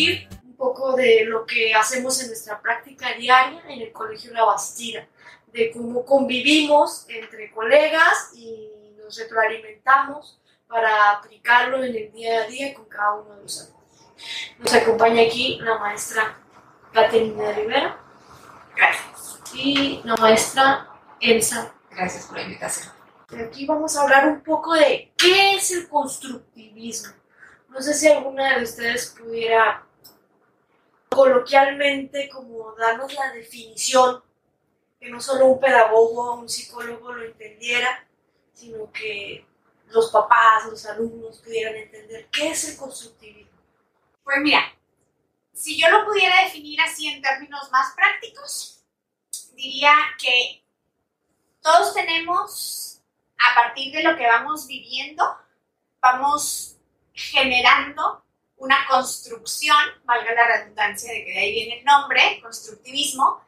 compartir un poco de lo que hacemos en nuestra práctica diaria en el Colegio La Bastida, de cómo convivimos entre colegas y nos retroalimentamos para aplicarlo en el día a día con cada uno de los alumnos. Nos acompaña aquí la maestra Caterina Rivera. Gracias. Y la maestra Elsa. Gracias por la invitación. Aquí vamos a hablar un poco de qué es el constructivismo. No sé si alguna de ustedes pudiera coloquialmente como darnos la definición, que no solo un pedagogo o un psicólogo lo entendiera, sino que los papás, los alumnos pudieran entender qué es el constructivismo. Pues mira, si yo lo pudiera definir así en términos más prácticos, diría que todos tenemos, a partir de lo que vamos viviendo, vamos generando una construcción, valga la redundancia de que de ahí viene el nombre, constructivismo,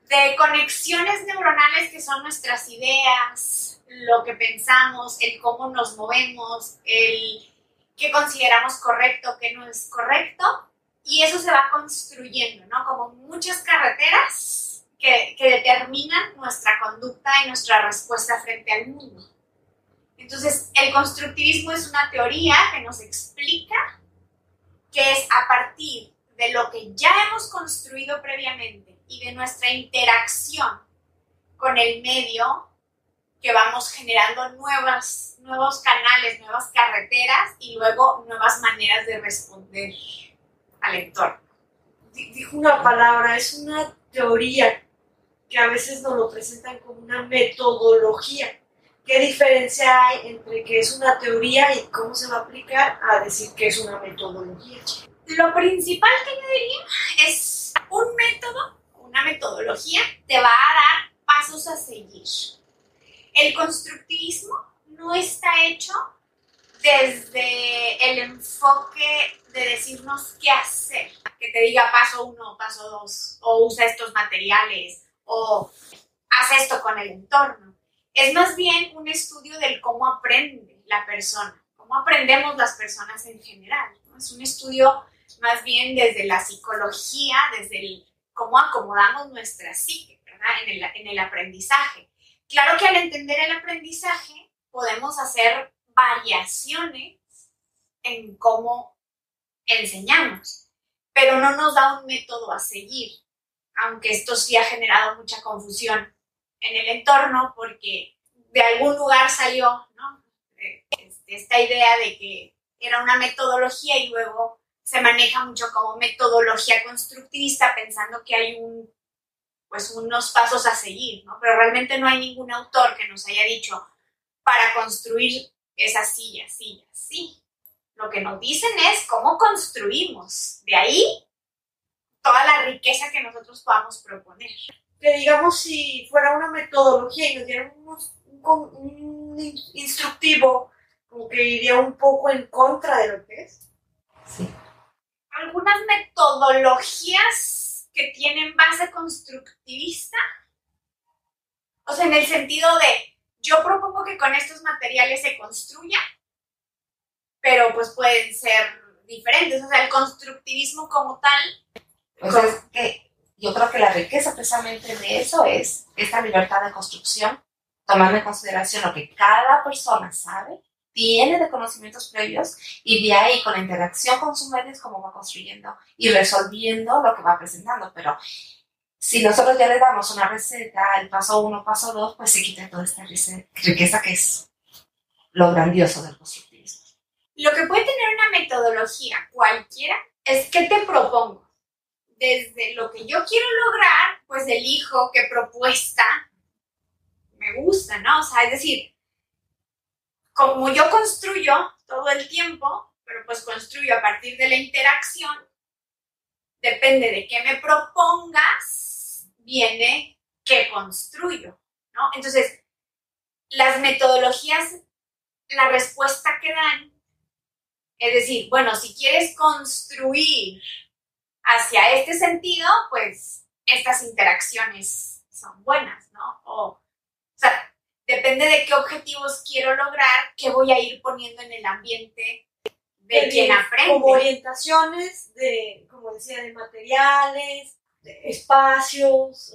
de conexiones neuronales que son nuestras ideas, lo que pensamos, el cómo nos movemos, el qué consideramos correcto, qué no es correcto, y eso se va construyendo, ¿no? Como muchas carreteras que determinan nuestra conducta y nuestra respuesta frente al mundo. Entonces, el constructivismo es una teoría que nos explica que es a partir de lo que ya hemos construido previamente y de nuestra interacción con el medio que vamos generando nuevos canales, nuevas carreteras y luego nuevas maneras de responder al entorno. Dijo una palabra, es una teoría que a veces nos lo presentan como una metodología. ¿Qué diferencia hay entre que es una teoría y cómo se va a aplicar a decir que es una metodología? Lo principal que yo diría es un método, una metodología, te va a dar pasos a seguir. El constructivismo no está hecho desde el enfoque de decirnos qué hacer, que te diga paso 1, paso 2, o usa estos materiales, o haz esto con el entorno. Es más bien un estudio del cómo aprende la persona, cómo aprendemos las personas en general, ¿no? Es un estudio más bien desde la psicología, desde el cómo acomodamos nuestra psique, ¿verdad? En el aprendizaje. Claro que al entender el aprendizaje podemos hacer variaciones en cómo enseñamos, pero no nos da un método a seguir, aunque esto sí ha generado mucha confusión en el entorno porque de algún lugar salió, ¿no? Esta idea de que era una metodología y luego se maneja mucho como metodología constructivista pensando que hay unos pasos a seguir, ¿no? Pero realmente no hay ningún autor que nos haya dicho para construir es así, así, así. Lo que nos dicen es cómo construimos. De ahí toda la riqueza que nosotros podamos proponer. Que digamos si fuera una metodología y nos dieran un instructivo como que iría un poco en contra de lo que es. Sí. Algunas metodologías que tienen base constructivista, o sea, en el sentido de yo propongo que con estos materiales se construya, pero pues pueden ser diferentes, o sea, el constructivismo como tal. Pues es que yo creo que la riqueza precisamente de eso es esta libertad de construcción, tomando en consideración lo que cada persona sabe, tiene de conocimientos previos y de ahí con la interacción con sus medios cómo va construyendo y resolviendo lo que va presentando. Pero si nosotros ya le damos una receta, el paso 1, paso 2, pues se quita toda esta riqueza que es lo grandioso del constructivismo. Lo que puede tener una metodología cualquiera es qué te propongo. Desde lo que yo quiero lograr, pues elijo qué propuesta me gusta, ¿no? O sea, es decir, como yo construyo todo el tiempo, pero pues construyo a partir de la interacción, depende de qué me propongas, viene qué construyo, ¿no? Entonces, las metodologías, la respuesta que dan, es decir, bueno, si quieres construir hacia este sentido, pues estas interacciones son buenas, ¿no? O sea, depende de qué objetivos quiero lograr, qué voy a ir poniendo en el ambiente de quien aprende. Como orientaciones de, como decía, de materiales, de espacios,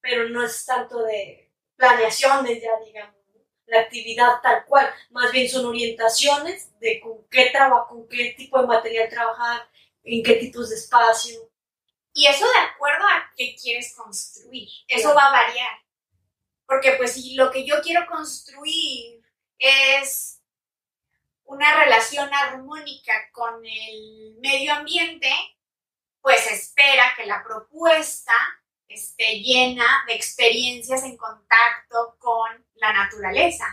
pero no es tanto de planeaciones ya, digamos, ¿no? La actividad tal cual, más bien son orientaciones de con qué tipo de material trabajar, en qué tipos de espacio. Y eso de acuerdo a qué quieres construir, eso va a variar. Porque pues si lo que yo quiero construir es una relación armónica con el medio ambiente, pues espera que la propuesta esté llena de experiencias en contacto con la naturaleza.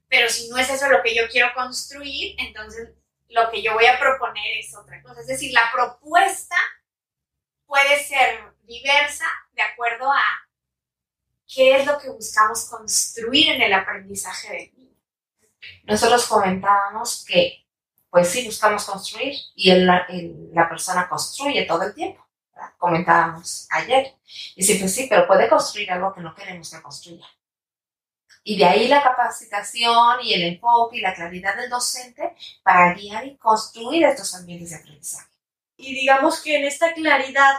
Pero si no es eso lo que yo quiero construir, entonces lo que yo voy a proponer es otra cosa. Es decir, la propuesta puede ser diversa de acuerdo a qué es lo que buscamos construir en el aprendizaje del niño. Nosotros comentábamos que, pues sí, buscamos construir y la persona construye todo el tiempo, ¿verdad? Comentábamos ayer. Y sí, pues sí, pero puede construir algo que no queremos que construya. Y de ahí la capacitación y el enfoque y la claridad del docente para guiar y construir estos ambientes de aprendizaje. Y digamos que en esta claridad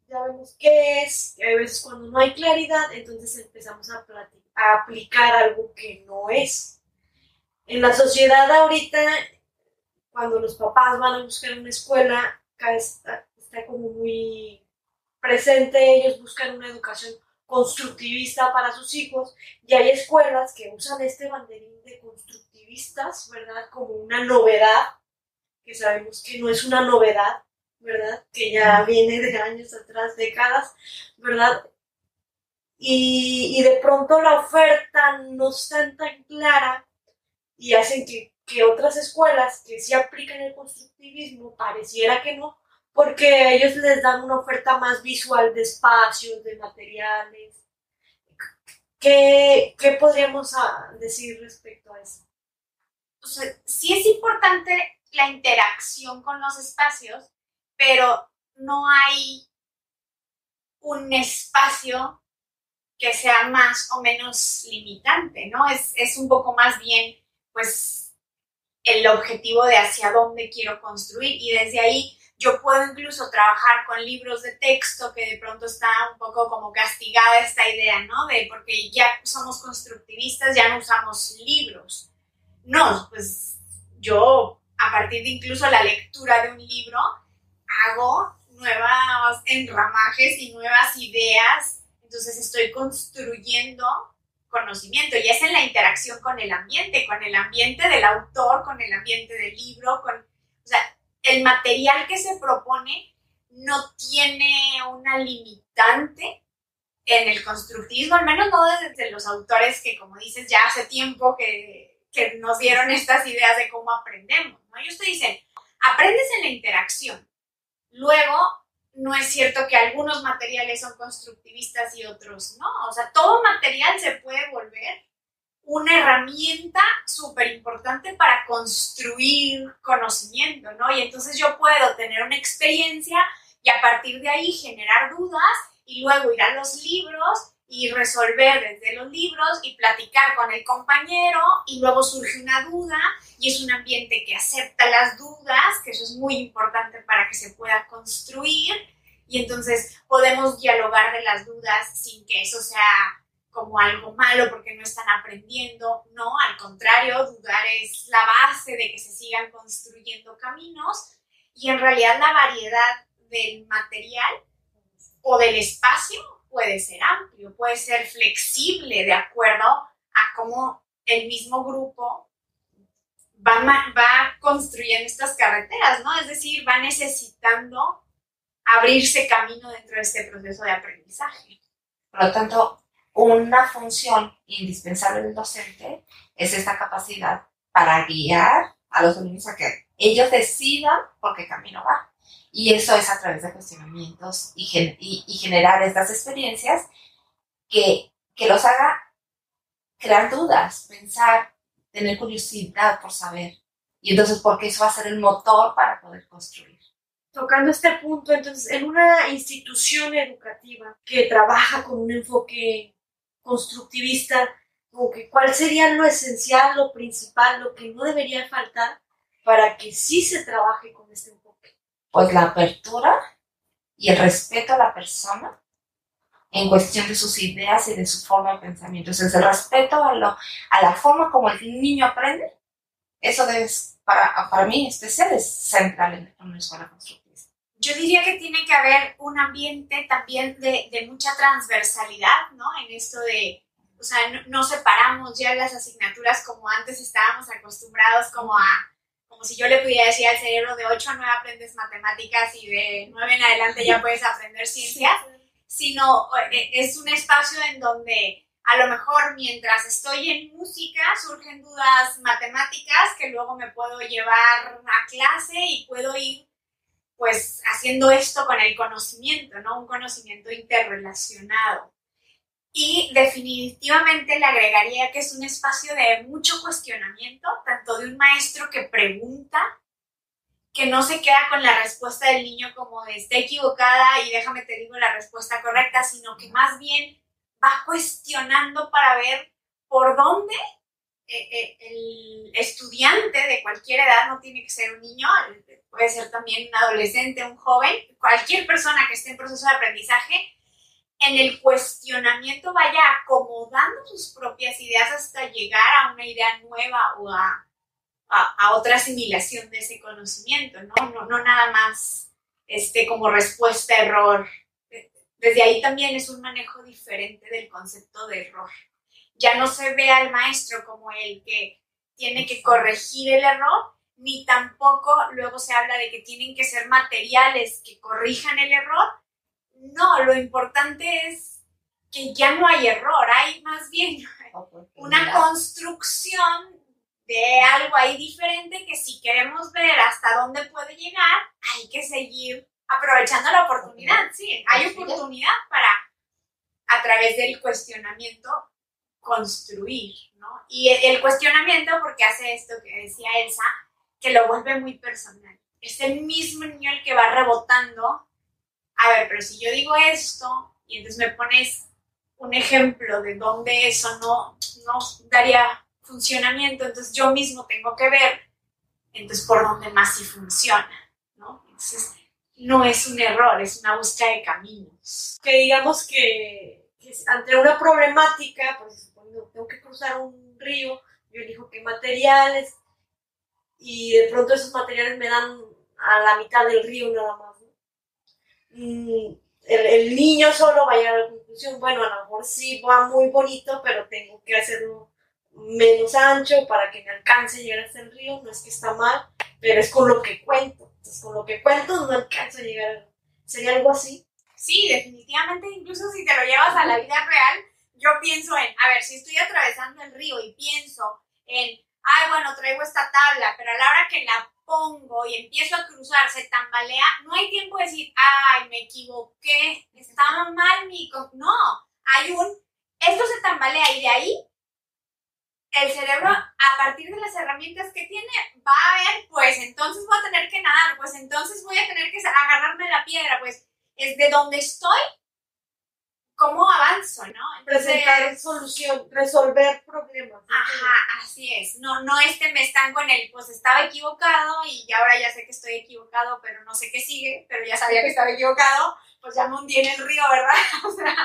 ya vemos qué es, y a veces cuando no hay claridad, entonces empezamos a aplicar algo que no es. En la sociedad ahorita, cuando los papás van a buscar una escuela, acá está como muy presente, ellos buscan una educación constructivista para sus hijos, y hay escuelas que usan este banderín de constructivistas, ¿verdad? Como una novedad, que sabemos que no es una novedad, ¿verdad? Que ya viene de años atrás, décadas, ¿verdad? Y de pronto la oferta no está tan clara y hacen que otras escuelas que sí aplican el constructivismo pareciera que no, porque ellos les dan una oferta más visual de espacios, de materiales. ¿Qué podríamos decir respecto a eso? O sea, sí es importante la interacción con los espacios, pero no hay un espacio que sea más o menos limitante, ¿no? Es un poco más bien, pues, el objetivo de hacia dónde quiero construir, y desde ahí yo puedo incluso trabajar con libros de texto, que de pronto está un poco como castigada esta idea, ¿no? De porque ya somos constructivistas, ya no usamos libros. No, pues yo, a partir de incluso la lectura de un libro, hago nuevos enramajes y nuevas ideas, entonces estoy construyendo conocimiento, y es en la interacción con el ambiente del autor, con el ambiente del libro, o sea, el material que se propone no tiene una limitante en el constructivismo, al menos no desde los autores que, como dices, ya hace tiempo que nos dieron estas ideas de cómo aprendemos, ¿no? Ellos te dicen, aprendes en la interacción. Luego, no es cierto que algunos materiales son constructivistas y otros no. O sea, todo material se puede volver una herramienta súper importante para construir conocimiento, ¿no? Y entonces yo puedo tener una experiencia y a partir de ahí generar dudas y luego ir a los libros y resolver desde los libros y platicar con el compañero, y luego surge una duda y es un ambiente que acepta las dudas, que eso es muy importante para que se pueda construir, y entonces podemos dialogar de las dudas sin que eso sea como algo malo porque no están aprendiendo. No, al contrario, dudar es la base de que se sigan construyendo caminos, y en realidad la variedad del material o del espacio puede ser amplio, puede ser flexible de acuerdo a cómo el mismo grupo va construyendo estas carreteras, ¿no? Es decir, va necesitando abrirse camino dentro de este proceso de aprendizaje. Por lo tanto, una función indispensable del docente es esta capacidad para guiar a los alumnos a que ellos decidan por qué camino va. Y eso es a través de cuestionamientos y generar estas experiencias que los haga crear dudas, pensar, tener curiosidad por saber. Y entonces, porque eso va a ser el motor para poder construir. Tocando este punto, entonces, en una institución educativa que trabaja con un enfoque constructivista, como que, ¿cuál sería lo esencial, lo principal, lo que no debería faltar para que sí se trabaje con este enfoque? Pues la apertura y el respeto a la persona en cuestión de sus ideas y de su forma de pensamiento. Entonces, el respeto a la forma como el niño aprende, eso para mí, ser es central en una escuela constructivista. Yo diría que tiene que haber un ambiente también de mucha transversalidad, ¿no? En esto de, o sea, no separamos ya las asignaturas como antes estábamos acostumbrados, como si yo le pudiera decir al cerebro de 8 a 9 aprendes matemáticas y de 9 en adelante ya puedes aprender ciencias, sino es un espacio en donde a lo mejor mientras estoy en música surgen dudas matemáticas que luego me puedo llevar a clase y puedo ir pues haciendo esto con el conocimiento, ¿no? Un conocimiento interrelacionado. Y definitivamente le agregaría que es un espacio de mucho cuestionamiento, tanto de un maestro que pregunta, que no se queda con la respuesta del niño como de está equivocada y déjame te digo la respuesta correcta, sino que más bien va cuestionando para ver por dónde el estudiante de cualquier edad, no tiene que ser un niño, puede ser también un adolescente, un joven, cualquier persona que esté en proceso de aprendizaje, en el cuestionamiento vaya acomodando sus propias ideas hasta llegar a una idea nueva o a otra asimilación de ese conocimiento, ¿no? No nada más como respuesta a error. Desde ahí también es un manejo diferente del concepto de error. Ya no se ve al maestro como el que tiene que corregir el error, ni tampoco luego se habla de que tienen que ser materiales que corrijan el error. No, lo importante es que ya no hay error, hay más bien una construcción de algo ahí diferente que si queremos ver hasta dónde puede llegar, hay que seguir aprovechando la oportunidad, sí, hay oportunidad para, a través del cuestionamiento, construir, ¿no? Y el cuestionamiento, porque hace esto que decía Elsa, que lo vuelve muy personal. Es el mismo niño el que va rebotando. A ver, pero si yo digo esto, y entonces me pones un ejemplo de donde eso no daría funcionamiento, entonces yo mismo tengo que ver, entonces por dónde más sí funciona, ¿no? Entonces, no es un error, es una búsqueda de caminos. Que digamos que ante una problemática, pues tengo que cruzar un río, yo elijo qué materiales, y de pronto esos materiales me dan a la mitad del río nada más, ¿no? El niño solo va a llegar a la conclusión, bueno, a lo mejor sí va muy bonito, pero tengo que hacerlo menos ancho para que me alcance a llegar hasta el río. No es que está mal, pero es con lo que cuento. Entonces, con lo que cuento no alcanzo a llegar. ¿Sería algo así? Sí, definitivamente, incluso si te lo llevas a la vida real, yo pienso en, a ver, si estoy atravesando el río y pienso en, ay, bueno, traigo esta tabla, pero a la hora que la pongo y empiezo a cruzar, se tambalea, no hay tiempo de decir, ay, me equivoqué, estaba mal no, hay esto se tambalea y de ahí el cerebro, a partir de las herramientas que tiene, va a ver, pues entonces voy a tener que nadar, pues entonces voy a tener que agarrarme la piedra, pues es de donde estoy, cómo avanzo, ¿no? Entonces, presentar solución, resolver problemas. Ajá, así es. No me estanco en el, pues estaba equivocado y ahora ya sé que estoy equivocado, pero no sé qué sigue, pero ya sabía que estaba equivocado, pues ya me hundí en el río, ¿verdad? O sea,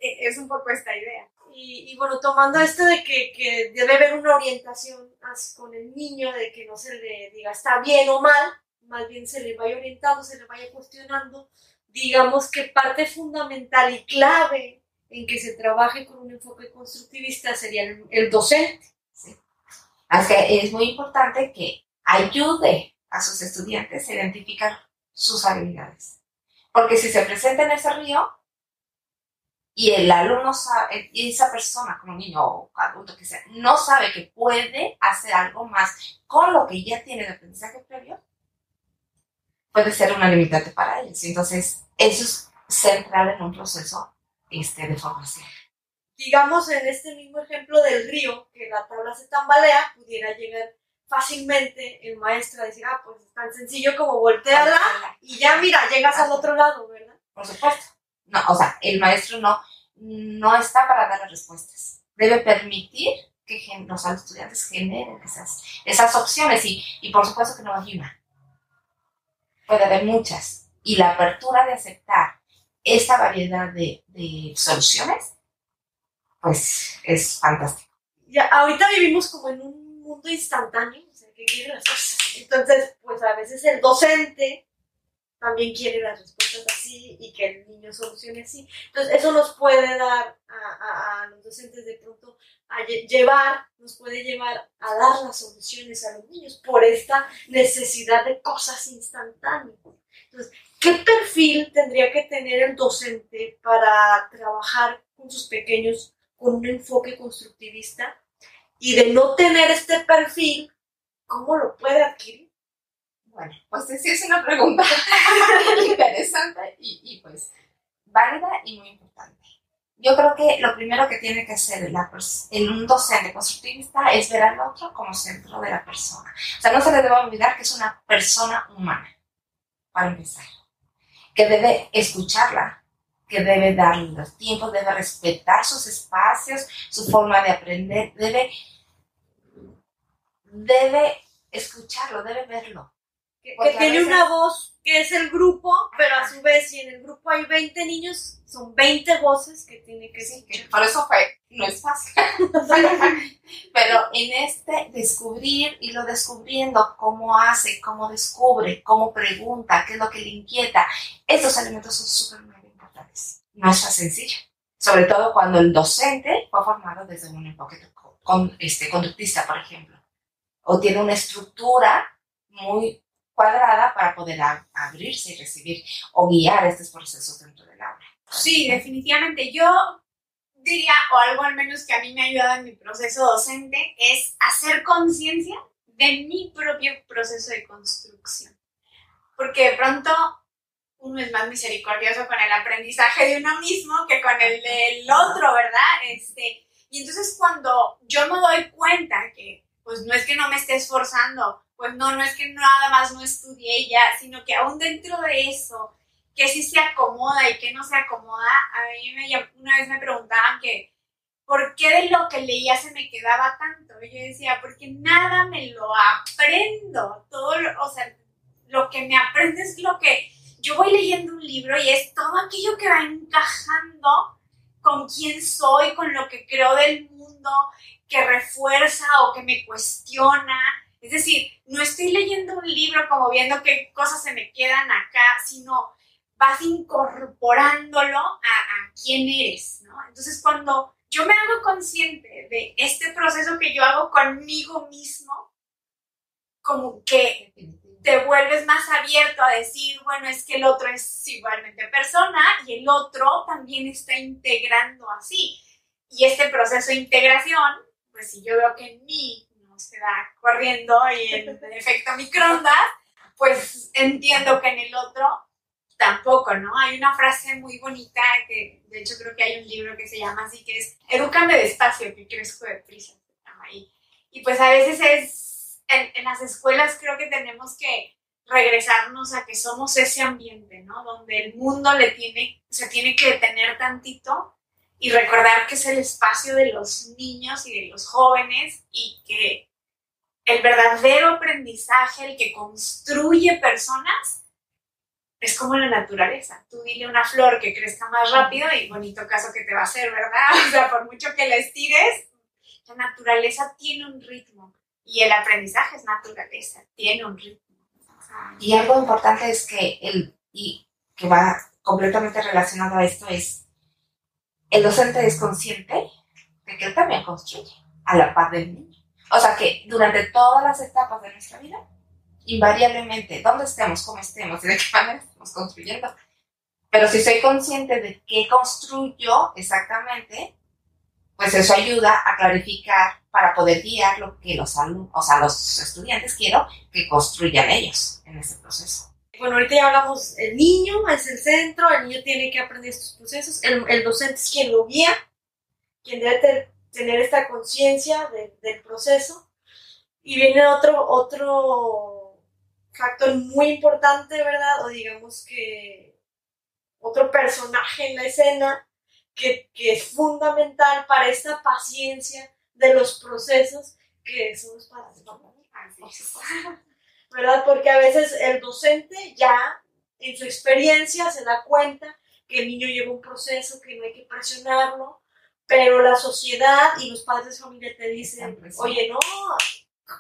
es un poco esta idea. Y bueno, tomando esto de que debe haber una orientación con el niño, de que no se le diga está bien o mal, más bien se le vaya orientando, se le vaya cuestionando, digamos que parte fundamental y clave en que se trabaje con un enfoque constructivista sería el docente. Sí. Así que es muy importante que ayude a sus estudiantes a identificar sus habilidades. Porque si se presenta en ese río y el alumno sabe, y esa persona como niño o adulto que sea, no sabe que puede hacer algo más con lo que ya tiene de aprendizaje previo, puede ser una limitante para ellos. Entonces, eso es central en un proceso de formación. Digamos, en este mismo ejemplo del río, que la tabla se tambalea, pudiera llegar fácilmente el maestro a decir, pues es tan sencillo como voltearla y ya, mira, llegas al otro lado, ¿verdad? Por supuesto. No, o sea, el maestro no está para dar las respuestas. Debe permitir que los estudiantes generen esas opciones y por supuesto que no hay una. Puede haber muchas. Y la apertura de aceptar esta variedad de soluciones, pues es fantástico. Ya, ahorita vivimos como en un mundo instantáneo, o sea, que quiere las cosas. Entonces, pues a veces el docente también quiere las respuestas así y que el niño solucione así. Entonces, eso nos puede dar a los docentes de pronto nos puede llevar a dar las soluciones a los niños por esta necesidad de cosas instantáneas. Entonces, ¿qué perfil tendría que tener el docente para trabajar con sus pequeños con un enfoque constructivista? Y de no tener este perfil, ¿cómo lo puede adquirir? Bueno, pues sí es una pregunta interesante y pues válida y muy importante. Yo creo que lo primero que tiene que hacer un docente constructivista es ver al otro como centro de la persona. O sea, no se le debe olvidar que es una persona humana, para empezar. Que debe escucharla, que debe darle los tiempos, debe respetar sus espacios, su forma de aprender, debe escucharlo, debe verlo. Que tiene una voz que es el grupo, pero a su vez, si en el grupo hay 20 niños, son 20 voces que tiene que escuchar. Por eso no es fácil. Pero en irlo descubriendo, cómo hace, cómo descubre, cómo pregunta, qué es lo que le inquieta, estos elementos son súper importantes. No es tan sencillo. Sobre todo cuando el docente fue formado desde un enfoque conductista, por ejemplo. O tiene una estructura muy cuadrada para poder abrirse y recibir o guiar estos procesos dentro del aula. Sí, definitivamente. Yo diría, o algo al menos que a mí me ha ayudado en mi proceso docente, es hacer conciencia de mi propio proceso de construcción. Porque de pronto uno es más misericordioso con el aprendizaje de uno mismo que con el del otro, ¿verdad? Y entonces cuando yo me doy cuenta que pues no es que no me esté esforzando, pues no es que nada más no estudié ya, sino que aún dentro de eso, que sí se acomoda y que no se acomoda, a mí una vez me preguntaban que ¿por qué de lo que leía se me quedaba tanto? Y yo decía, porque nada me lo aprendo, o sea, lo que me aprendo es lo que yo voy leyendo un libro y es todo aquello que va encajando con quién soy, con lo que creo del mundo, que refuerza o que me cuestiona. Es decir, no estoy leyendo un libro como viendo qué cosas se me quedan acá, sino vas incorporándolo a quién eres, ¿no? Entonces, cuando yo me hago consciente de este proceso que yo hago conmigo mismo, como que te vuelves más abierto a decir, bueno, es que el otro es igualmente persona y el otro también está integrando así. Y este proceso de integración, pues si yo veo que en mí no se va corriendo y en efecto microondas, pues entiendo que en el otro tampoco, ¿no? Hay una frase muy bonita que, de hecho, creo que hay un libro que se llama así, que es edúcame despacio, que crezco deprisa. Y pues a veces en las escuelas creo que tenemos que regresarnos a que somos ese ambiente, ¿no? Donde el mundo se tiene que detener tantito y recordar que es el espacio de los niños y de los jóvenes y que el verdadero aprendizaje, el que construye personas, es como la naturaleza. Tú dile a una flor que crezca más rápido y bonito caso que te va a hacer, ¿verdad? O sea, por mucho que la estires, la naturaleza tiene un ritmo y el aprendizaje es naturaleza, tiene un ritmo. Y algo importante es que va completamente relacionado a esto es el docente es consciente de que él también construye a la par del niño. O sea que durante todas las etapas de nuestra vida, invariablemente, donde estemos, cómo estemos y de qué manera estamos construyendo. Pero si soy consciente de qué construyo exactamente, pues eso ayuda a clarificar para poder guiar lo que los alumnos, o sea, los estudiantes quiero que construyan ellos en ese proceso. Bueno, ahorita ya hablamos, el niño es el centro, el niño tiene que aprender estos procesos, el docente es quien lo guía, quien debe tener esta conciencia del proceso. Y viene otro factor muy importante, ¿verdad? O digamos que otro personaje en la escena que es fundamental para esta paciencia de los procesos que son los padres de familia. ¿Verdad? Porque a veces el docente ya en su experiencia se da cuenta que el niño lleva un proceso, que no hay que presionarlo, pero la sociedad y los padres de familia te dicen, oye, no,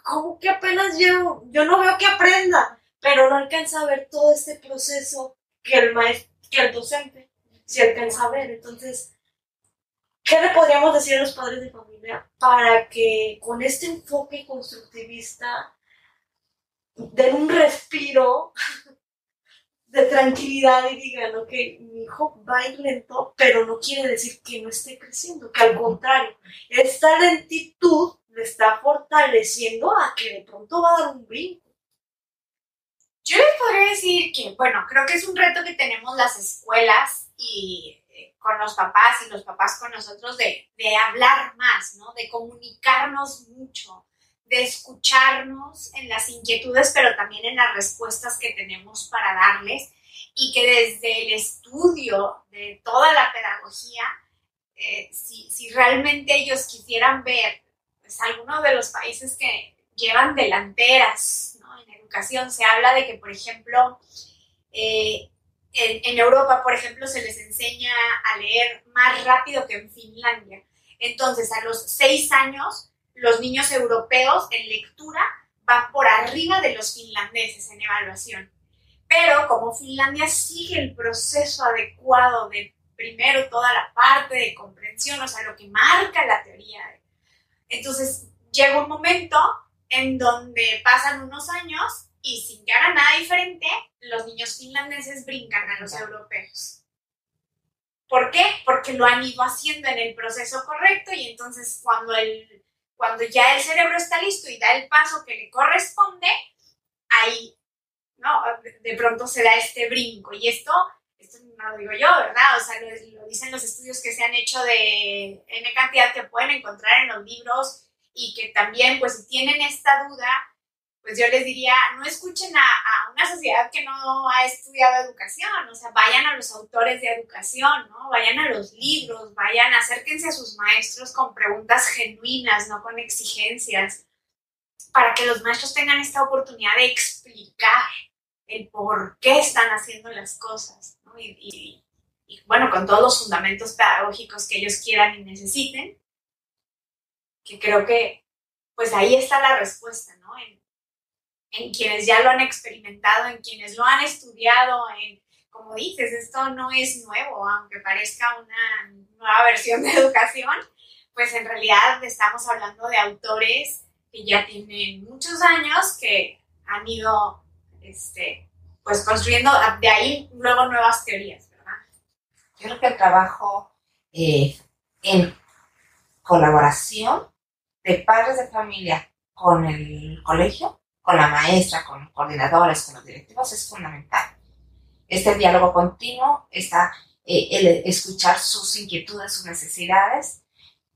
¿cómo que apenas yo no veo que aprenda? Pero no alcanza a ver todo este proceso que el docente sí alcanza a ver. Entonces, ¿qué le podríamos decir a los padres de familia para que con este enfoque constructivista den un respiro de tranquilidad y digan, ok, mi hijo va a ir lento, pero no quiere decir que no esté creciendo, que al contrario, esta lentitud le está fortaleciendo a que de pronto va a dar un brinco? Yo les podría decir que, bueno, creo que es un reto que tenemos las escuelas y con los papás y los papás con nosotros de hablar más, ¿no? De comunicarnos mucho, de escucharnos en las inquietudes, pero también en las respuestas que tenemos para darles, y que desde el estudio de toda la pedagogía, si realmente ellos quisieran ver, pues, algunos de los países que llevan delanteras, ¿no? En educación se habla de que, por ejemplo, en Europa, por ejemplo, se les enseña a leer más rápido que en Finlandia. Entonces, a los 6 años, los niños europeos en lectura van por arriba de los finlandeses en evaluación. Pero como Finlandia sigue el proceso adecuado de primero toda la parte de comprensión, o sea, lo que marca la teoría, entonces llega un momento en donde pasan unos años y sin que hagan nada diferente, los niños finlandeses brincan a los europeos. ¿Por qué? Porque lo han ido haciendo en el proceso correcto, y entonces cuando ya el cerebro está listo y da el paso que le corresponde, ahí, ¿no? De pronto se da este brinco. Y esto no lo digo yo, ¿verdad? O sea, lo dicen los estudios que se han hecho de N cantidad que pueden encontrar en los libros, y que también, pues, si tienen esta duda, pues yo les diría, no escuchen a una sociedad que no ha estudiado educación, o sea, vayan a los autores de educación, ¿no? Vayan a los libros, acérquense a sus maestros con preguntas genuinas, no con exigencias, para que los maestros tengan esta oportunidad de explicar el por qué están haciendo las cosas, ¿no? Y bueno, con todos los fundamentos pedagógicos que ellos quieran y necesiten, que creo que pues ahí está la respuesta, ¿no? En quienes ya lo han experimentado, en quienes lo han estudiado, como dices, esto no es nuevo, aunque parezca una nueva versión de educación, pues en realidad estamos hablando de autores que ya tienen muchos años, que han ido pues construyendo de ahí luego nuevas teorías, ¿verdad? Yo creo que el trabajo en colaboración de padres de familia con el colegio, con la maestra, con los coordinadores, con los directivos, es fundamental. Este diálogo continuo, el escuchar sus inquietudes, sus necesidades,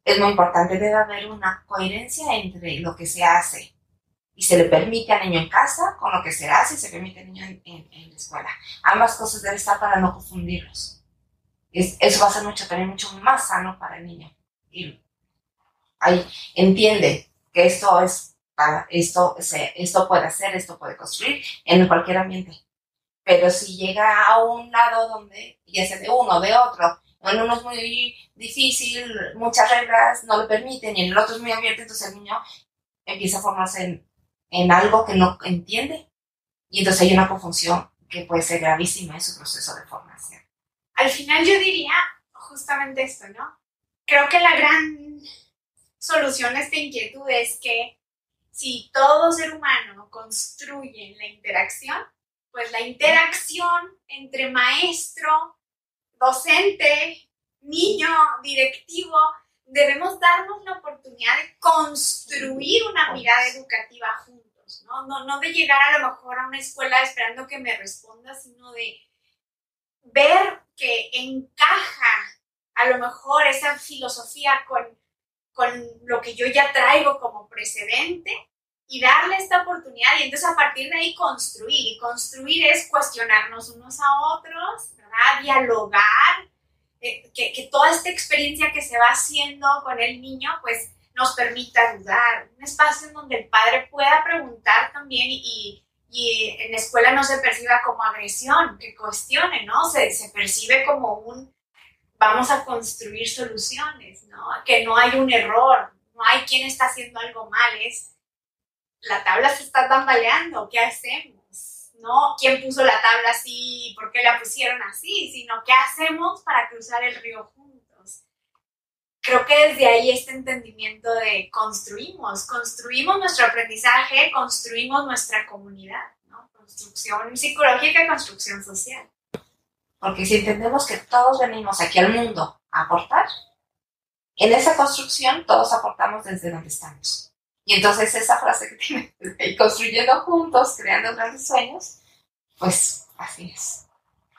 es muy importante. Debe haber una coherencia entre lo que se hace y se le permite al niño en casa con lo que se hace y se permite al niño en la escuela. Ambas cosas deben estar para no confundirlos. Eso va a ser también mucho más sano para el niño. Y ahí entiende que esto puede hacer, esto puede construir en cualquier ambiente. Pero si llega a un lado donde, ya sea de uno o de otro, en uno es muy difícil, muchas reglas no lo permiten, y en el otro es muy abierto, entonces el niño empieza a formarse en algo que no entiende, y entonces hay una confusión que puede ser gravísima en su proceso de formación. Al final yo diría justamente esto, ¿no? Creo que la gran solución a esta inquietud es que si todo ser humano construye la interacción, pues la interacción entre maestro, docente, niño, directivo, debemos darnos la oportunidad de construir una mirada educativa juntos, ¿no? No de llegar a lo mejor a una escuela esperando que me responda, sino de ver que encaja a lo mejor esa filosofía con lo que yo ya traigo como precedente, y darle esta oportunidad, y entonces a partir de ahí construir. Y construir es cuestionarnos unos a otros, ¿verdad? Dialogar, que toda esta experiencia que se va haciendo con el niño, pues nos permita dudar, un espacio en donde el padre pueda preguntar también y en la escuela no se perciba como agresión, que cuestione, ¿no? Se percibe como vamos a construir soluciones, ¿no? Que no hay un error, no hay quien está haciendo algo mal, la tabla se está tambaleando, ¿qué hacemos? No quién puso la tabla así, por qué la pusieron así, sino qué hacemos para cruzar el río juntos. Creo que desde ahí este entendimiento de construimos nuestro aprendizaje, construimos nuestra comunidad, ¿no? Construcción psicológica y construcción social. Porque si entendemos que todos venimos aquí al mundo a aportar, en esa construcción todos aportamos desde donde estamos. Y entonces esa frase que tiene, construyendo juntos, creando grandes sueños, pues así es.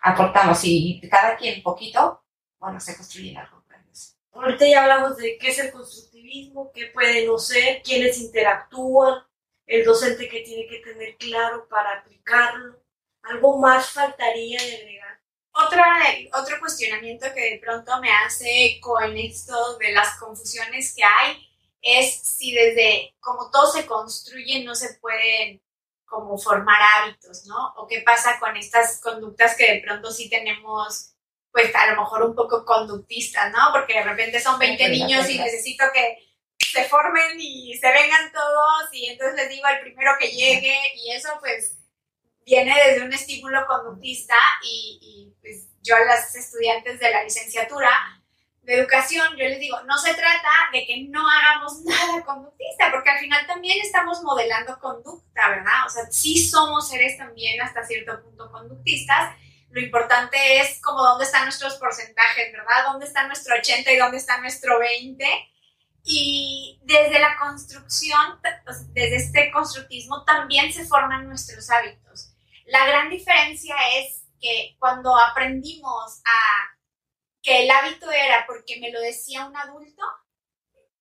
Aportamos y cada quien poquito, bueno, se construye algo grande. Ahorita ya hablamos de qué es el constructivismo, qué puede no ser, quiénes interactúan, el docente que tiene que tener claro para aplicarlo. ¿Algo más faltaría de agregar? Otro cuestionamiento que de pronto me hace eco en esto de las confusiones que hay es si desde como todo se construye no se pueden como formar hábitos, ¿no? O qué pasa con estas conductas que de pronto sí tenemos, pues a lo mejor un poco conductistas, ¿no? Porque de repente son 20 niños y necesito que se formen y se vengan todos y entonces les digo al primero que llegue y eso pues viene desde un estímulo conductista y pues yo a las estudiantes de la licenciatura de educación, yo les digo, no se trata de que no hagamos nada conductista, porque al final también estamos modelando conducta, ¿verdad? O sea, sí somos seres también hasta cierto punto conductistas. Lo importante es como dónde están nuestros porcentajes, ¿verdad? Dónde está nuestro 80 y dónde está nuestro 20. Y desde la construcción, desde este constructivismo, también se forman nuestros hábitos. La gran diferencia es que cuando aprendimos que el hábito era porque me lo decía un adulto,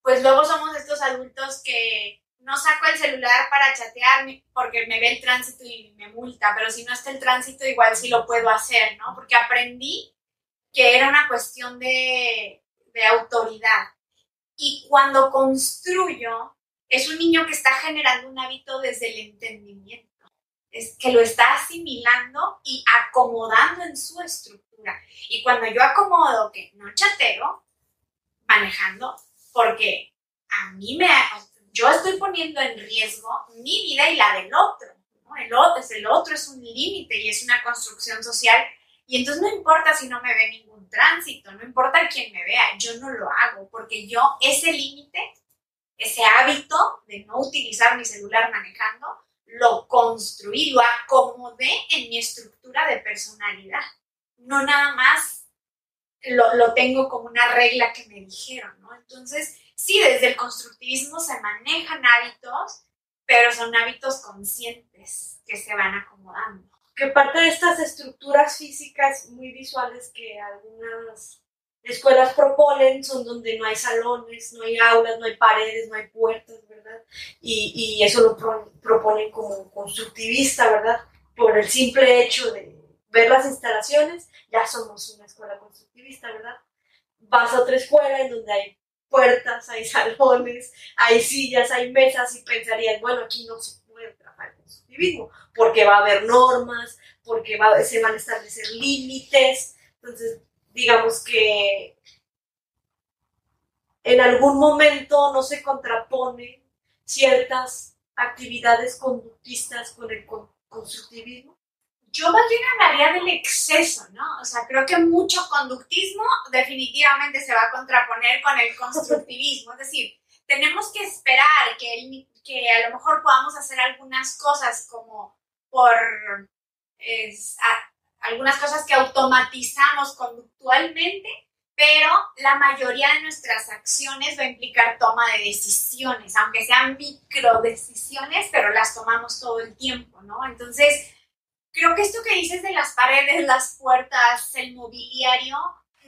pues luego somos estos adultos que no saco el celular para chatear porque me ve el tránsito y me multa, pero si no está el tránsito igual sí lo puedo hacer, ¿no? Porque aprendí que era una cuestión de autoridad. Y cuando construyo, es un niño que está generando un hábito desde el entendimiento, es que lo está asimilando y acomodando en su estructura. Y cuando yo acomodo que no chateo manejando, porque yo estoy poniendo en riesgo mi vida y la del otro, ¿no? El otro es un límite y es una construcción social y entonces no importa si no me ve ningún tránsito, no importa quién me vea, yo no lo hago porque yo ese límite, ese hábito de no utilizar mi celular manejando, lo construí, lo acomodé en mi estructura de personalidad. No nada más lo tengo como una regla que me dijeron, ¿no? Entonces, sí, desde el constructivismo se manejan hábitos, pero son hábitos conscientes que se van acomodando. Que parte de estas estructuras físicas muy visuales que algunas escuelas proponen son donde no hay salones, no hay aulas, no hay paredes, no hay puertas, ¿verdad? Y eso lo proponen como constructivista, ¿verdad? Por el simple hecho de ver las instalaciones, ya somos una escuela constructivista, ¿verdad? Vas a otra escuela en donde hay puertas, hay salones, hay sillas, hay mesas y pensarías, bueno, aquí no se puede trabajar el constructivismo porque va a haber normas, porque se van a establecer límites. Entonces, digamos que en algún momento no se contraponen ciertas actividades conductistas con el constructivismo. Yo más bien hablaría del exceso, ¿no? O sea, creo que mucho conductismo definitivamente se va a contraponer con el constructivismo. Es decir, tenemos que esperar que a lo mejor podamos hacer algunas cosas como algunas cosas que automatizamos conductualmente, pero la mayoría de nuestras acciones va a implicar toma de decisiones, aunque sean microdecisiones, pero las tomamos todo el tiempo, ¿no? Entonces, creo que esto que dices de las paredes, las puertas, el mobiliario,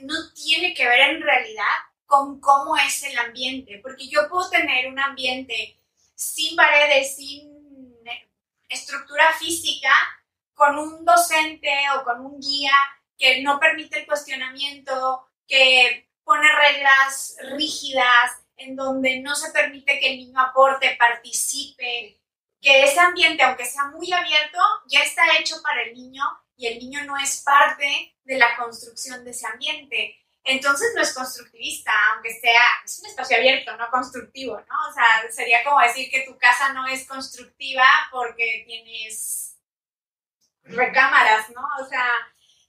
no tiene que ver en realidad con cómo es el ambiente, porque yo puedo tener un ambiente sin paredes, sin estructura física, con un docente o con un guía que no permite el cuestionamiento, que pone reglas rígidas, en donde no se permite que el niño aporte, participe, que ese ambiente, aunque sea muy abierto, ya está hecho para el niño y el niño no es parte de la construcción de ese ambiente. Entonces no es constructivista, aunque sea, es un espacio abierto, no constructivo, ¿no? O sea, sería como decir que tu casa no es constructiva porque tienes recámaras, ¿no? O sea,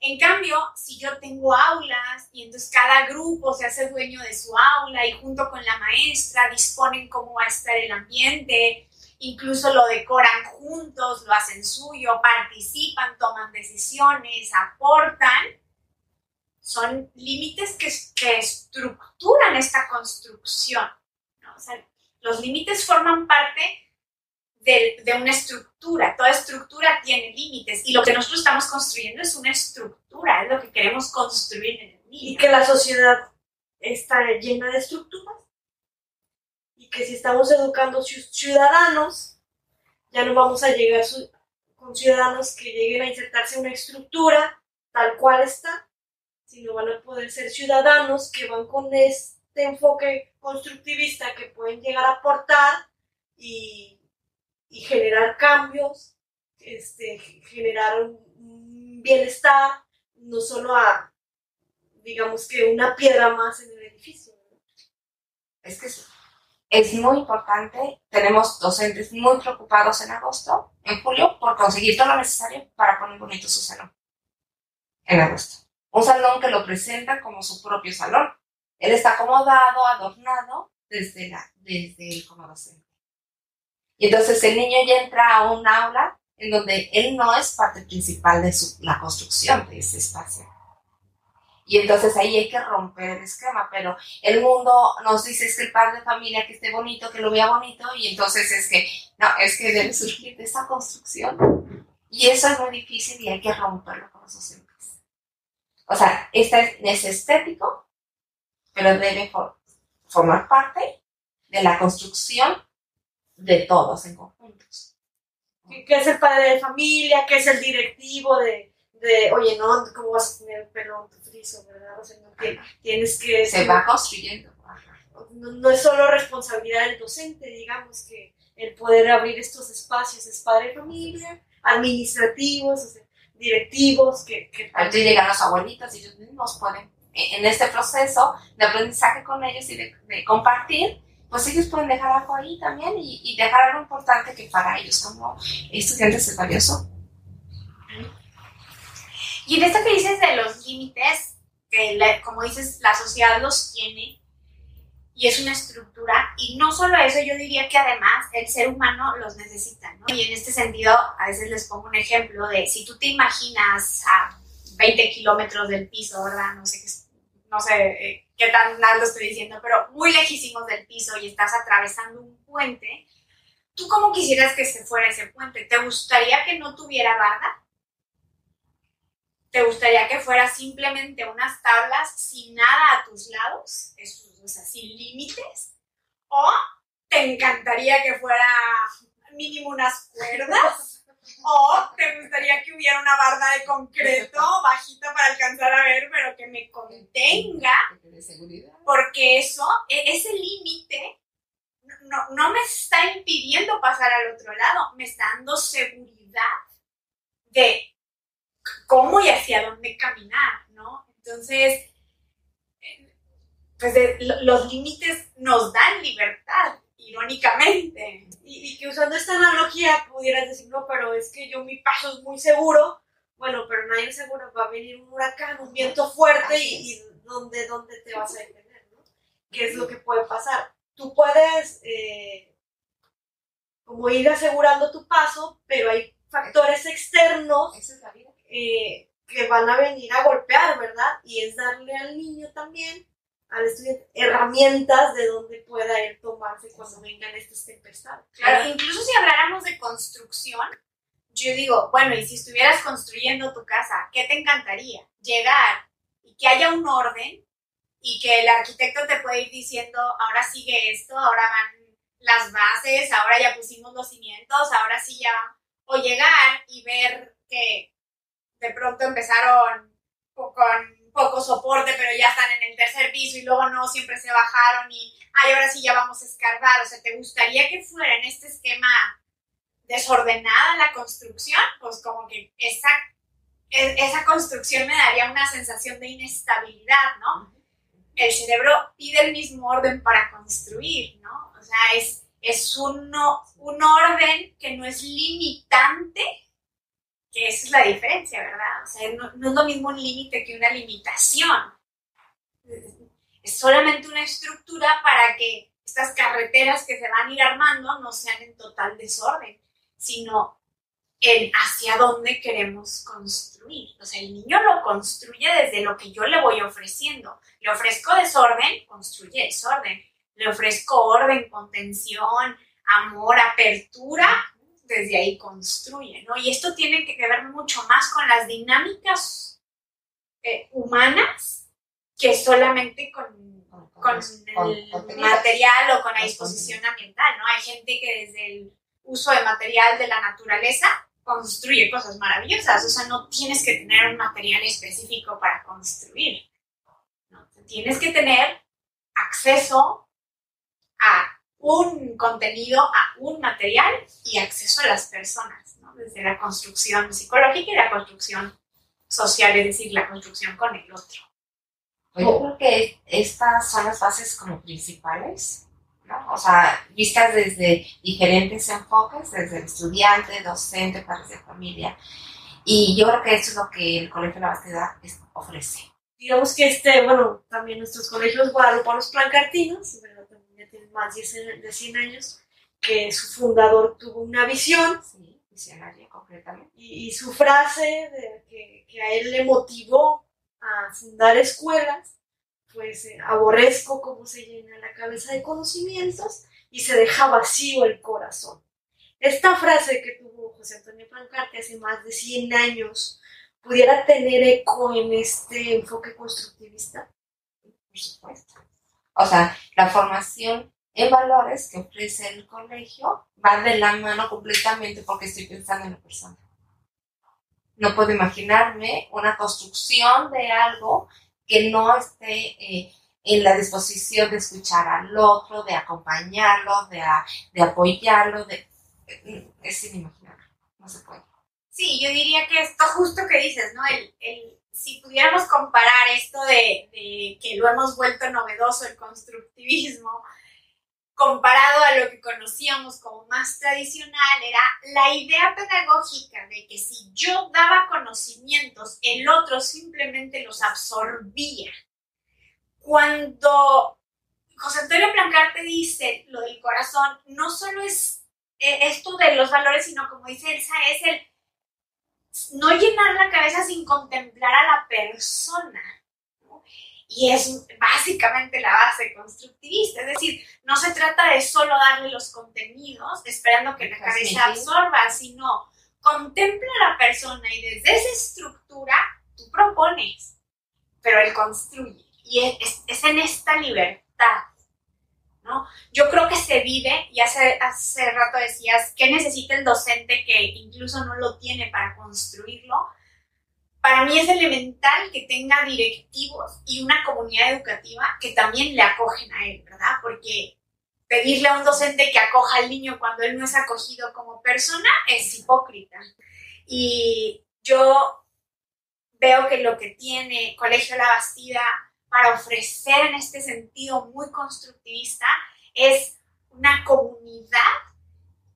en cambio, si yo tengo aulas y entonces cada grupo se hace dueño de su aula y junto con la maestra disponen cómo va a estar el ambiente, incluso lo decoran juntos, lo hacen suyo, participan, toman decisiones, aportan, son límites que estructuran esta construcción, ¿no? O sea, los límites forman parte de una estructura. Toda estructura tiene límites y lo que nosotros estamos construyendo es una estructura, es lo que queremos construir en el niño. Y que la sociedad está llena de estructuras y que si estamos educando ciudadanos, ya no vamos a llegar con ciudadanos que lleguen a insertarse en una estructura tal cual está, sino van a poder ser ciudadanos que van con este enfoque constructivista que pueden llegar a aportar y generar cambios, generar un bienestar, no solo a, digamos que una piedra más en el edificio, ¿no? Es que es muy importante, tenemos docentes muy preocupados en julio, por conseguir todo lo necesario para poner bonito su salón. En agosto. Un salón que lo presenta como su propio salón. Él está acomodado, adornado desde como docente. Y entonces el niño ya entra a un aula en donde él no es parte principal de la construcción de ese espacio. Y entonces ahí hay que romper el esquema, pero el mundo nos dice es que el padre de familia que esté bonito, que lo vea bonito, y entonces es que debe surgir de esa construcción. Y eso es muy difícil y hay que romperlo con los docentes. O sea, es estético, pero debe formar parte de la construcción de todos en conjuntos. ¿Qué es el padre de familia? ¿Qué es el directivo de oye, no, ¿cómo vas a tener el pelo en tu friso, verdad? O sea, no, tienes que... Se va construyendo. No es solo responsabilidad del docente, digamos, que el poder abrir estos espacios es padre de familia, administrativos, o sea, directivos, que Ahorita llegan los abuelitos y ellos mismos pueden, en este proceso de aprendizaje con ellos y de compartir, pues ellos pueden dejar algo ahí también y dejar algo importante que para ellos como estudiantes es valioso. Y en esto que dices de los límites, que como dices, la sociedad los tiene y es una estructura, y no solo eso, yo diría que además el ser humano los necesita, ¿no? Y en este sentido, a veces les pongo un ejemplo de, si tú te imaginas a 20 kilómetros del piso, ¿verdad? No sé qué tan alto estoy diciendo, pero muy lejísimos del piso y estás atravesando un puente, ¿tú cómo quisieras que se fuera ese puente? ¿Te gustaría que no tuviera barda? ¿Te gustaría que fuera simplemente unas tablas sin nada a tus lados? O sea, sin límites. ¿O te encantaría que fuera mínimo unas cuerdas? ¿O te gustaría que hubiera una barda de concreto bajita para alcanzar a ver, pero que me contenga? Porque ese límite no me está impidiendo pasar al otro lado, me está dando seguridad de cómo y hacia dónde caminar, ¿no? Entonces, pues los límites nos dan libertad, irónicamente. Y que usando esta analogía pudieras decir, no, pero es que mi paso es muy seguro. Bueno, pero nadie es seguro, va a venir un huracán, un viento fuerte y ¿dónde te vas a detener, ¿no? ¿Qué es lo que puede pasar? Tú puedes como ir asegurando tu paso, pero hay factores externos que van a venir a golpear, ¿verdad? Y es darle al niño también, al estudiante, herramientas de donde pueda él tomarse cuando vengan estas tempestades. Claro, incluso si habláramos de construcción, yo digo, bueno, y si estuvieras construyendo tu casa, ¿qué te encantaría? Llegar y que haya un orden y que el arquitecto te pueda ir diciendo, ahora sigue esto, ahora van las bases, ahora ya pusimos los cimientos, ahora sí ya, o llegar y ver que de pronto empezaron con poco soporte, pero ya están en el tercer piso y luego no, siempre se bajaron y, ay, ahora sí ya vamos a escarbar. O sea, ¿te gustaría que fuera en este esquema desordenada la construcción? Pues como que esa construcción me daría una sensación de inestabilidad, ¿no? El cerebro pide el mismo orden para construir, ¿no? O sea, es un orden que no es limitante, que esa es la diferencia, ¿verdad? O sea, no es lo mismo un límite que una limitación. Es solamente una estructura para que estas carreteras que se van a ir armando no sean en total desorden, sino en hacia dónde queremos construir. O sea, el niño lo construye desde lo que yo le voy ofreciendo. Le ofrezco desorden, construye desorden. Le ofrezco orden, contención, amor, apertura, desde ahí construye, ¿no? Y esto tiene que ver mucho más con las dinámicas humanas que solamente con el material o con la disposición ambiental, ¿no? Hay gente que desde el uso de material de la naturaleza construye cosas maravillosas. O sea, no tienes que tener un material específico para construir, ¿no? Tienes que tener acceso a un contenido, a un material y acceso a las personas, ¿no? Desde la construcción psicológica y la construcción social, es decir, la construcción con el otro. Yo creo que estas son las bases como principales, ¿no? O sea, vistas desde diferentes enfoques, desde el estudiante, docente, padres de familia. Y yo creo que eso es lo que el Colegio La Bastida ofrece. Digamos que también nuestros colegios guadalupanos plancartinos, ¿verdad? También ya tienen más de 100 años, que su fundador tuvo una visión. Sí, visionaria, concretamente. Y su frase que a él le motivó a fundar escuelas, pues aborrezco cómo se llena la cabeza de conocimientos y se deja vacío el corazón. Esta frase que tuvo José Antonio Plancarte hace más de 100 años, ¿pudiera tener eco en este enfoque constructivista? Por supuesto. O sea, la formación en valores que ofrece el colegio va de la mano completamente porque estoy pensando en la persona. No puedo imaginarme una construcción de algo que no esté en la disposición de escuchar al otro, de acompañarlo, de apoyarlo. Es inimaginable, no se puede. Sí, yo diría que esto justo que dices, ¿no? Si pudiéramos comparar esto de que lo hemos vuelto novedoso, el constructivismo, comparado a lo que conocíamos como más tradicional, era la idea pedagógica de que si yo daba conocimientos, el otro simplemente los absorbía. Cuando José Antonio Plancarte dice lo del corazón, no solo es esto de los valores, sino como dice Elsa, es el no llenar la cabeza sin contemplar a la persona, ¿no? Y es básicamente la base constructivista, es decir, no se trata de solo darle los contenidos esperando que la cabeza absorba, sino contempla a la persona y desde esa estructura tú propones, pero él construye. Y es en esta libertad, ¿no? Yo creo que se vive, y hace rato decías, ¿qué necesita el docente que incluso no lo tiene para construirlo? Para mí es elemental que tenga directivos y una comunidad educativa que también le acogen a él, ¿verdad? Porque pedirle a un docente que acoja al niño cuando él no es acogido como persona es hipócrita. Y yo veo que lo que tiene Colegio La Bastida para ofrecer en este sentido muy constructivista es una comunidad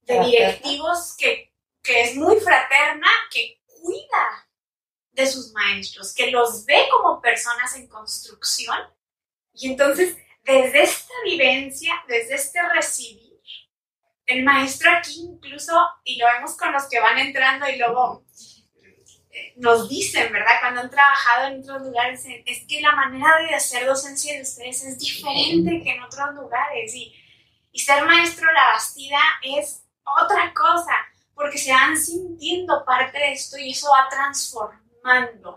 de directivos que es muy fraterna, que cuida de sus maestros, que los ve como personas en construcción. Y entonces, desde esta vivencia, desde este recibir, el maestro aquí incluso, y lo vemos con los que van entrando y luego nos dicen, ¿verdad? Cuando han trabajado en otros lugares, es que la manera de hacer docencia de ustedes es diferente que en otros lugares. Y ser maestro La Bastida es otra cosa, porque se van sintiendo parte de esto y eso va transformando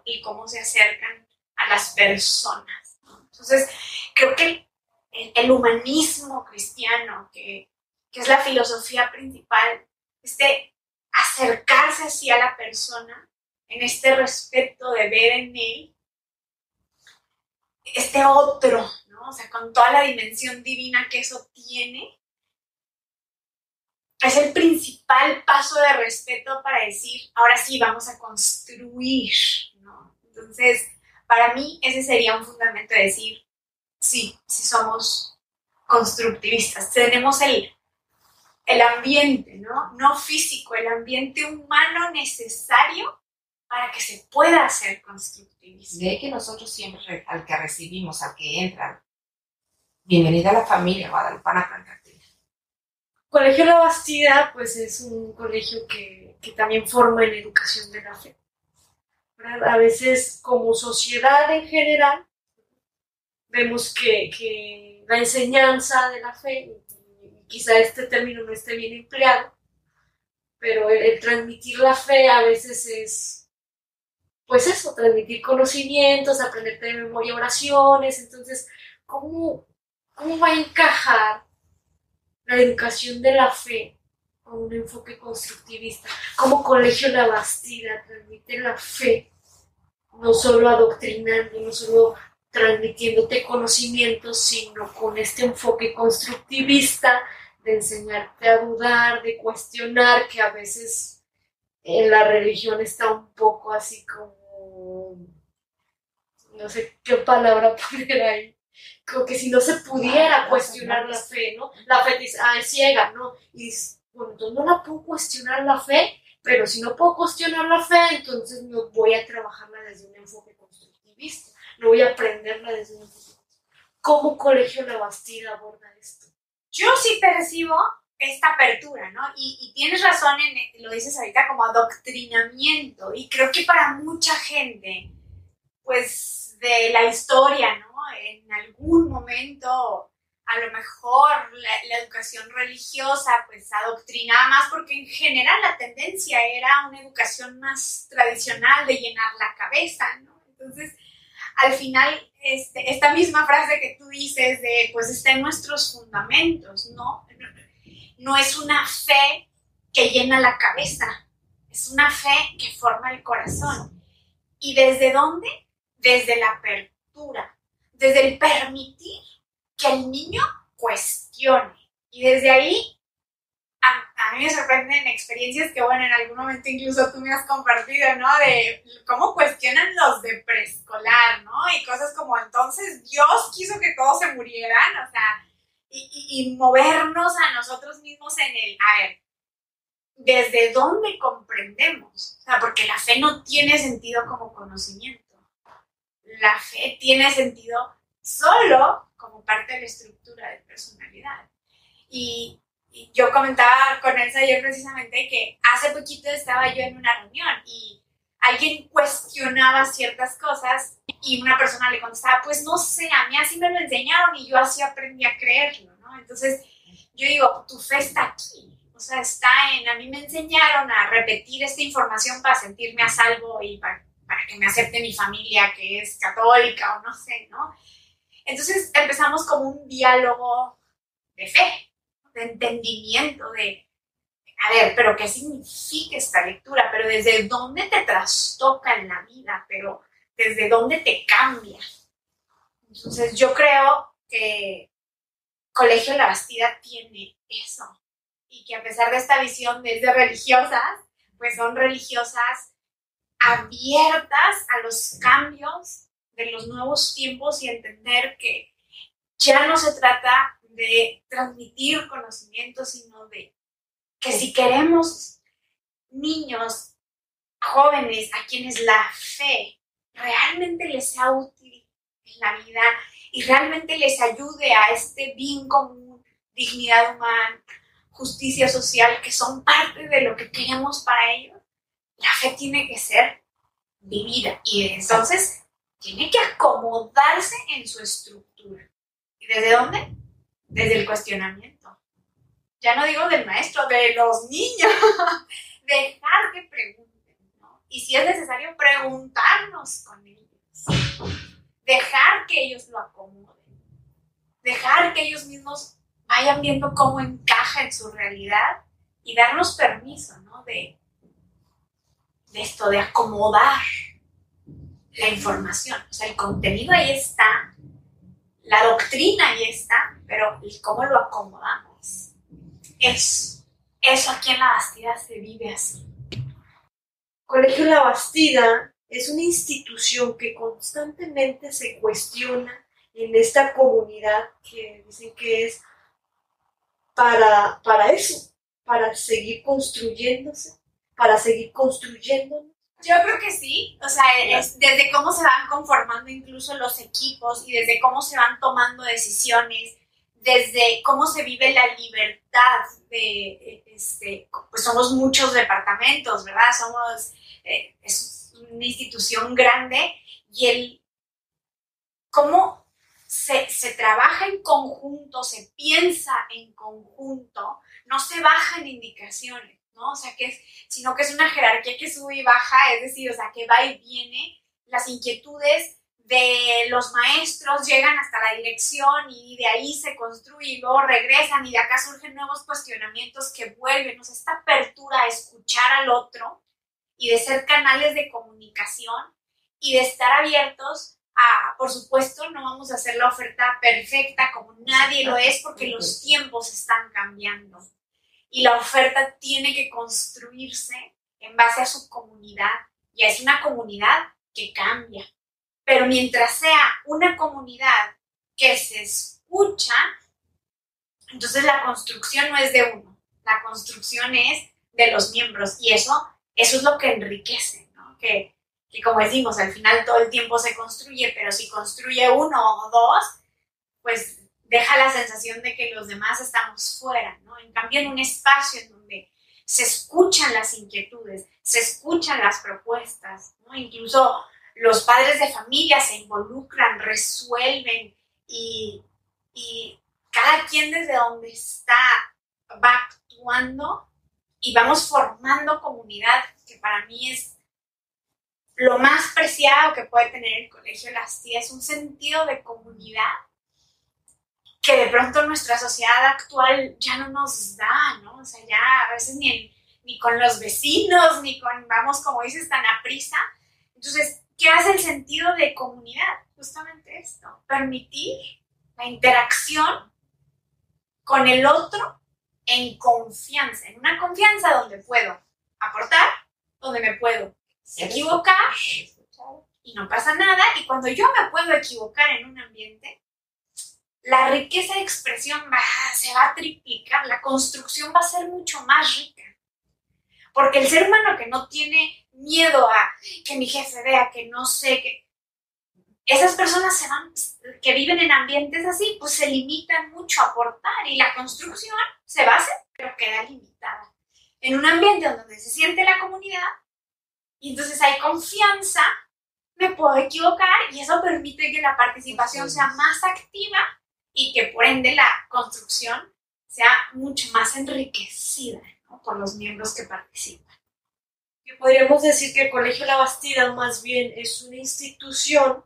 el cómo se acercan a las personas, ¿no? Entonces, creo que el humanismo cristiano, que es la filosofía principal, acercarse así a la persona, en este respeto de ver en él este otro, ¿no? O sea, con toda la dimensión divina que eso tiene, es el principal paso de respeto para decir, ahora sí, vamos a construir, ¿no? Entonces, para mí ese sería un fundamento de decir, sí, sí somos constructivistas, tenemos el ambiente, ¿no? No físico, el ambiente humano necesario para que se pueda hacer constructivismo. De que nosotros siempre, al que recibimos, al que entra, bienvenida a la familia guadalupana Plantatina. Colegio La Bastida, pues es un colegio que también forma en educación de la fe. ¿Verdad? A veces, como sociedad en general, vemos que la enseñanza de la fe, y quizá este término no esté bien empleado, pero el transmitir la fe a veces es, pues eso, transmitir conocimientos, aprenderte de memoria oraciones. Entonces, ¿cómo va a encajar la educación de la fe con un enfoque constructivista? Como Colegio La Bastida transmite la fe, no solo adoctrinando, no solo transmitiéndote conocimientos, sino con este enfoque constructivista de enseñarte a dudar, de cuestionar, que a veces en la religión está un poco así como, no sé qué palabra poner ahí, como que si no se pudiera cuestionar la fe, ¿no? La fe dice, es ciega, ¿no? Y bueno, entonces no la puedo cuestionar la fe, pero si no puedo cuestionar la fe, entonces no voy a trabajarla desde un enfoque constructivista, no voy a aprenderla desde un enfoque. ¿Cómo Colegio La Bastida aborda esto? Yo sí percibo esta apertura, ¿no? Y tienes razón lo dices ahorita, como adoctrinamiento, y creo que para mucha gente, pues, de la historia, ¿no? En algún momento, a lo mejor la educación religiosa, pues, adoctrinaba más, porque en general la tendencia era una educación más tradicional de llenar la cabeza, ¿no? Entonces, al final, esta misma frase que tú dices de, pues, está en nuestros fundamentos, ¿no? No es una fe que llena la cabeza, es una fe que forma el corazón. ¿Y desde dónde? Desde la apertura, desde el permitir que el niño cuestione. Y desde ahí, a mí me sorprenden experiencias que, bueno, en algún momento incluso tú me has compartido, ¿no? De cómo cuestionan los de preescolar, ¿no? Y cosas como, entonces Dios quiso que todos se murieran, o sea, y movernos a nosotros mismos en el, a ver, ¿desde dónde comprendemos? O sea, porque la fe no tiene sentido como conocimiento. La fe tiene sentido solo como parte de la estructura de personalidad. Y yo comentaba con Elsa ayer precisamente que hace poquito estaba yo en una reunión y alguien cuestionaba ciertas cosas y una persona le contestaba, pues no sé, a mí así me lo enseñaron y yo así aprendí a creerlo, ¿no? Entonces yo digo, tu fe está aquí, o sea, está en, a mí me enseñaron a repetir esta información para sentirme a salvo y para que me acepte mi familia que es católica o no sé, ¿no? Entonces empezamos como un diálogo de fe, de entendimiento, de, a ver, pero ¿qué significa esta lectura? Pero ¿desde dónde te trastoca en la vida? Pero ¿desde dónde te cambia? Entonces yo creo que Colegio La Bastida tiene eso. Y que a pesar de esta visión desde religiosas, pues son religiosas abiertas a los cambios de los nuevos tiempos y entender que ya no se trata de transmitir conocimiento, sino de que si queremos niños, jóvenes, a quienes la fe realmente les sea útil en la vida y realmente les ayude a este bien común, dignidad humana, justicia social, que son parte de lo que queremos para ellos, la fe tiene que ser vivida y entonces tiene que acomodarse en su estructura. ¿Y desde dónde? Desde el cuestionamiento. Ya no digo del maestro, de los niños. Dejar que pregunten, ¿no? Y si es necesario, preguntarnos con ellos. Dejar que ellos lo acomoden. Dejar que ellos mismos vayan viendo cómo encaja en su realidad y darnos permiso, ¿no? De esto, de acomodar la información, o sea, el contenido ahí está, la doctrina ahí está, pero el cómo lo acomodamos, eso aquí en La Bastida se vive así. Colegio La Bastida es una institución que constantemente se cuestiona en esta comunidad que dicen que es para eso, para seguir construyéndose, para seguir construyéndonos. Yo creo que sí, o sea, es desde cómo se van conformando incluso los equipos y desde cómo se van tomando decisiones, desde cómo se vive la libertad de, pues somos muchos departamentos, ¿verdad? Es una institución grande y cómo se trabaja en conjunto, se piensa en conjunto, no se bajan indicaciones, ¿no? O sea, sino que es una jerarquía que sube y baja, es decir, o sea, que va y viene, las inquietudes de los maestros llegan hasta la dirección y de ahí se construye y luego regresan y de acá surgen nuevos cuestionamientos que vuelven, o sea, esta apertura a escuchar al otro y de ser canales de comunicación y de estar abiertos a, por supuesto, no vamos a hacer la oferta perfecta como nadie lo es porque los tiempos están cambiando y la oferta tiene que construirse en base a su comunidad y es una comunidad que cambia. Pero mientras sea una comunidad que se escucha, entonces la construcción no es de uno, la construcción es de los miembros y eso es lo que enriquece, ¿no? Que como decimos, al final todo el tiempo se construye, pero si construye uno o dos, pues deja la sensación de que los demás estamos fuera, ¿no? En cambio, en un espacio en donde se escuchan las inquietudes, se escuchan las propuestas, ¿no? Incluso los padres de familia se involucran, resuelven y cada quien desde donde está va actuando y vamos formando comunidad, que para mí es lo más preciado que puede tener el Colegio La Bastida, es un sentido de comunidad que de pronto nuestra sociedad actual ya no nos da, ¿no? O sea, ya a veces ni con los vecinos, ni con, vamos, como dices, tan aprisa. Entonces, ¿qué hace el sentido de comunidad? Justamente esto, permitir la interacción con el otro en confianza, en una confianza donde puedo aportar, donde me puedo equivocar y no pasa nada, y cuando yo me puedo equivocar en un ambiente, la riqueza de expresión se va a triplicar, la construcción va a ser mucho más rica, porque el ser humano que no tiene miedo a que mi jefe vea, que no sé, que esas personas que viven en ambientes así, pues se limitan mucho a aportar y la construcción se va a hacer, pero queda limitada. En un ambiente donde se siente la comunidad y entonces hay confianza, me puedo equivocar y eso permite que la participación sea más activa y que por ende la construcción sea mucho más enriquecida, ¿no? Por los miembros que participan. Que podríamos decir que el Colegio La Bastida más bien es una institución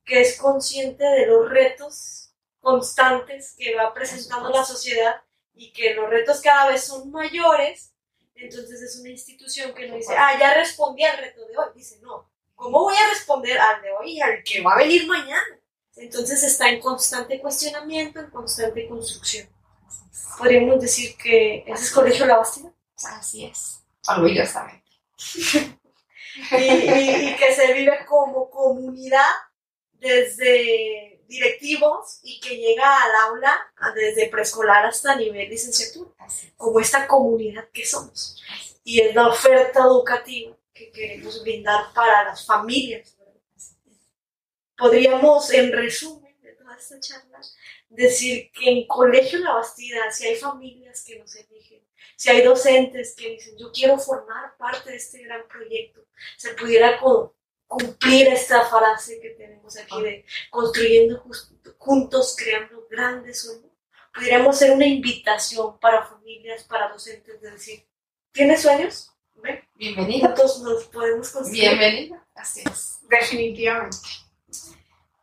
que es consciente de los retos constantes que va presentando la sociedad y que los retos cada vez son mayores. Entonces es una institución que no dice, ya respondí al reto de hoy. Dice, no, ¿cómo voy a responder al de hoy y al que va a venir mañana? Entonces está en constante cuestionamiento, en constante construcción. Podríamos decir que ese es Colegio La Bastida. Así es, orgullosamente. y que se vive como comunidad desde directivos y que llega al aula desde preescolar hasta nivel licenciatura, como esta comunidad que somos. Y es la oferta educativa que queremos brindar para las familias. Podríamos, en resumen de toda esta charla, decir que en Colegio La Bastida, si hay familias que nos eligen, si hay docentes que dicen, yo quiero formar parte de este gran proyecto, se pudiera cumplir esta frase que tenemos aquí de construyendo juntos, creando grandes sueños. Pudiéramos hacer una invitación para familias, para docentes, de decir, ¿tienes sueños? ¿Ven? Bienvenido. Juntos nos podemos construir. Bienvenido. Así es. Definitivamente.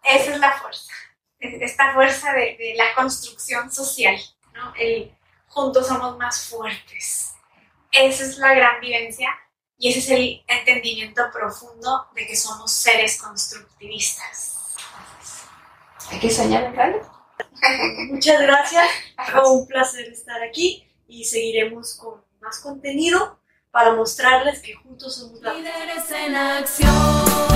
Esa es la fuerza. Esta fuerza de la construcción social, ¿no? El juntos somos más fuertes. Esa es la gran vivencia Y ese es el entendimiento profundo de que somos seres constructivistas. Hay que soñar en grande. Muchas gracias, fue un placer estar aquí y seguiremos con más contenido para mostrarles que juntos somos la líderes en acción.